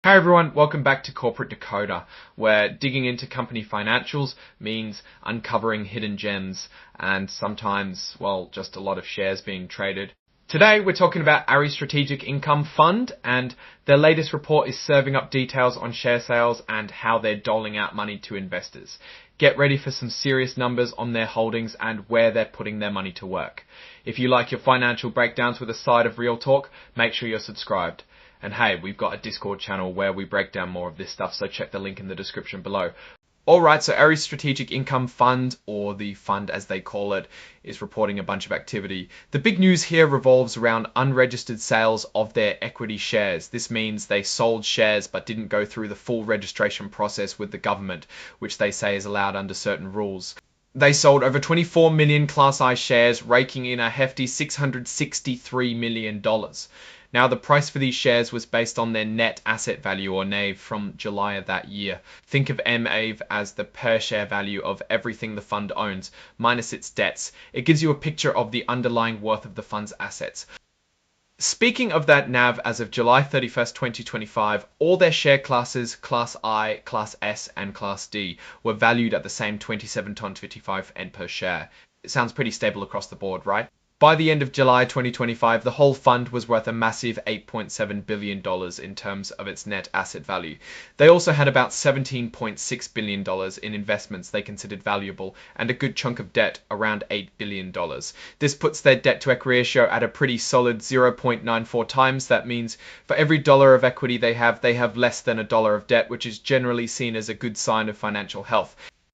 Hi everyone, welcome back to Corporate Decoder, where digging into company financials means uncovering hidden gems and sometimes, well, just a lot of shares being traded. Today we're talking about Ari Strategic Income Fund, and their latest report is serving up details on share sales and how they're doling out money to investors. Get ready for some serious numbers on their holdings and where they're putting their money to work. If you like your financial breakdowns with a side of real talk, make sure you're subscribed. And hey, we've got a Discord channel where we break down more of this stuff, so check the link in the description below. Alright, so Ari Strategic Income Fund, or the fund as they call it, is reporting a bunch of activity. The big news here revolves around unregistered sales of their equity shares. This means they sold shares but didn't go through the full registration process with the government, which they say is allowed under certain rules. They sold over 24 million Class I shares, raking in a hefty $663 million. Now, the price for these shares was based on their net asset value, or NAV, from July of that year. Think of NAV as the per share value of everything the fund owns, minus its debts. It gives you a picture of the underlying worth of the fund's assets. Speaking of that NAV as of July 31st, 2025, all their share classes, Class I, Class S, and Class D, were valued at the same $27.55 per share. It sounds pretty stable across the board, right? By the end of July 2025, the whole fund was worth a massive $8.7 billion in terms of its net asset value. They also had about $17.6 billion in investments they considered valuable and a good chunk of debt, around $8 billion. This puts their debt to equity ratio at a pretty solid 0.94 times. That means for every dollar of equity they have less than a dollar of debt, which is generally seen as a good sign of financial health.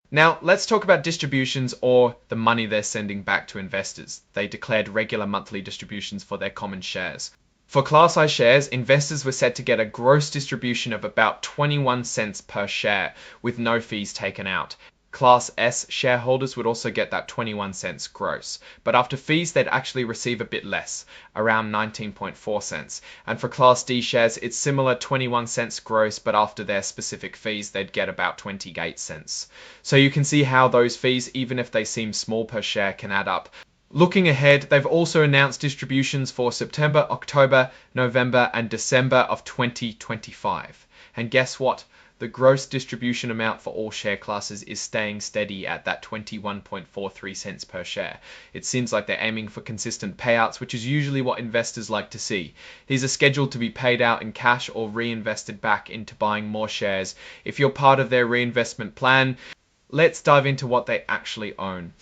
Now, let's talk about distributions, or the money they're sending back to investors. They declared regular monthly distributions for their common shares. For Class I shares, investors were set to get a gross distribution of about 21 cents per share, with no fees taken out. Class S shareholders would also get that 21 cents gross, but after fees they'd actually receive a bit less, around 19.4 cents. And for Class D shares, it's similar, 21 cents gross, but after their specific fees they'd get about 28 cents. So you can see how those fees, even if they seem small per share, can add up. Looking ahead, they've also announced distributions for September, October, November, and December of 2025. And guess what? The gross distribution amount for all share classes is staying steady at that 21.43 cents per share. It seems like they're aiming for consistent payouts, which is usually what investors like to see. These are scheduled to be paid out in cash or reinvested back into buying more shares. If you're part of their reinvestment plan, let's dive into what they actually own.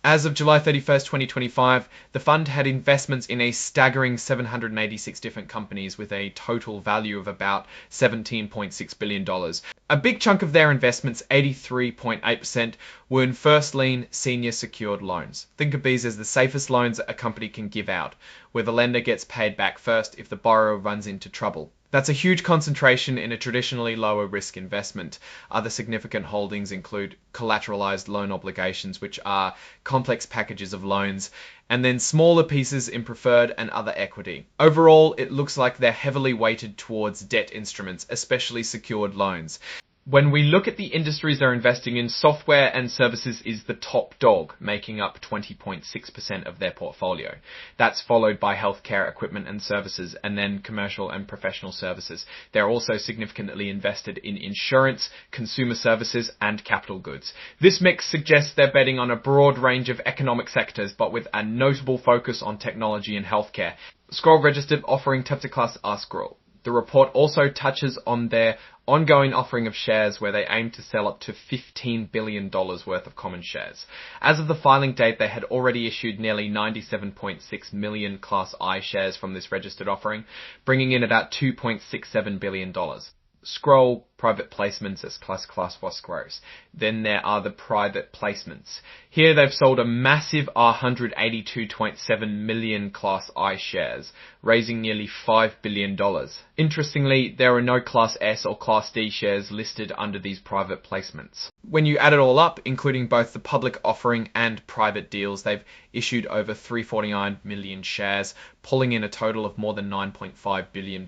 As of July 31st, 2025, the fund had investments in a staggering 786 different companies with a total value of about $17.6 billion. A big chunk of their investments, 83.8%, were in first lien senior secured loans. Think of these as the safest loans that a company can give out, where the lender gets paid back first if the borrower runs into trouble. That's a huge concentration in a traditionally lower risk investment. Other significant holdings include collateralized loan obligations, which are complex packages of loans, and then smaller pieces in preferred and other equity. Overall, it looks like they're heavily weighted towards debt instruments, especially secured loans. When we look at the industries they're investing in, software and services is the top dog, making up 20.6% of their portfolio. That's followed by healthcare equipment and services, and then commercial and professional services. They're also significantly invested in insurance, consumer services, and capital goods. This mix suggests they're betting on a broad range of economic sectors, but with a notable focus on technology and healthcare. Scroll registered offering Tepta Class R Scroll. The report also touches on their ongoing offering of shares, where they aim to sell up to $15 billion worth of common shares. As of the filing date, they had already issued nearly 97.6 million Class I shares from this registered offering, bringing in about $2.67 billion. Scroll private placements as Class was gross. Then there are the private placements. Here they've sold a massive 182.7 million Class I shares, raising nearly $5 billion. Interestingly, there are no Class S or Class D shares listed under these private placements. When you add it all up, including both the public offering and private deals, they've issued over 349 million shares, pulling in a total of more than $9.5 billion.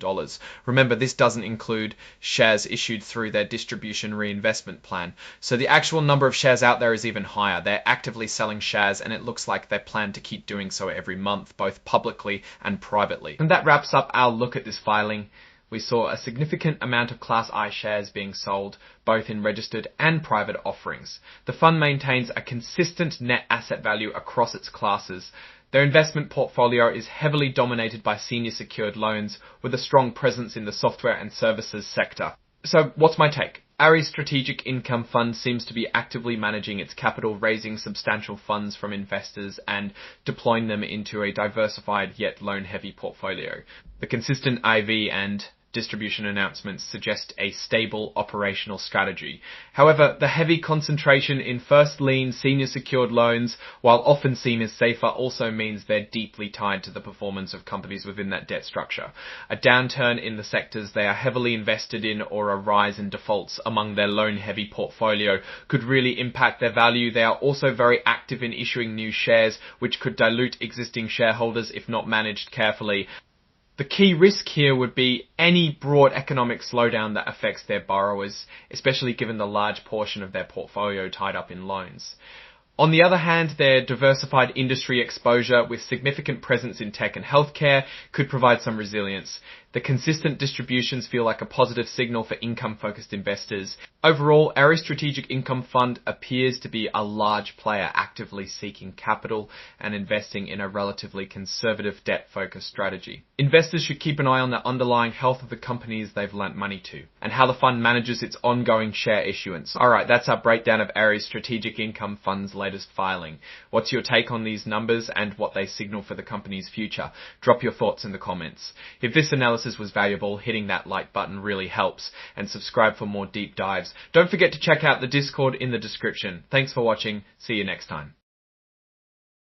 Remember, this doesn't include shares issued through their distribution reinvestment plan. So the actual number of shares out there is even higher. They're actively selling shares, and it looks like they plan to keep doing so every month, both publicly and privately. And that wraps up our look at this filing. we saw a significant amount of Class I shares being sold, both in registered and private offerings. The fund maintains a consistent net asset value across its classes. Their investment portfolio is heavily dominated by senior secured loans, with a strong presence in the software and services sector. So what's my take? Ares Strategic Income Fund seems to be actively managing its capital, raising substantial funds from investors and deploying them into a diversified yet loan-heavy portfolio. The consistent IV and distribution announcements suggest a stable operational strategy. However, the heavy concentration in first lien senior secured loans, while often seen as safer, also means they're deeply tied to the performance of companies within that debt structure. A downturn in the sectors they are heavily invested in or a rise in defaults among their loan-heavy portfolio could really impact their value. They are also very active in issuing new shares, which could dilute existing shareholders if not managed carefully. The key risk here would be any broad economic slowdown that affects their borrowers, especially given the large portion of their portfolio tied up in loans. On the other hand, their diversified industry exposure with significant presence in tech and healthcare could provide some resilience. The consistent distributions feel like a positive signal for income-focused investors. Overall, Ares Strategic Income Fund appears to be a large player actively seeking capital and investing in a relatively conservative debt-focused strategy. Investors should keep an eye on the underlying health of the companies they've lent money to and how the fund manages its ongoing share issuance. Alright, that's our breakdown of Ares Strategic Income Fund's latest filing. What's your take on these numbers and what they signal for the company's future? Drop your thoughts in the comments. If this analysis was valuable, hitting that like button really helps, and subscribe for more deep dives. Don't forget to check out the Discord in the description. Thanks for watching. See you next time.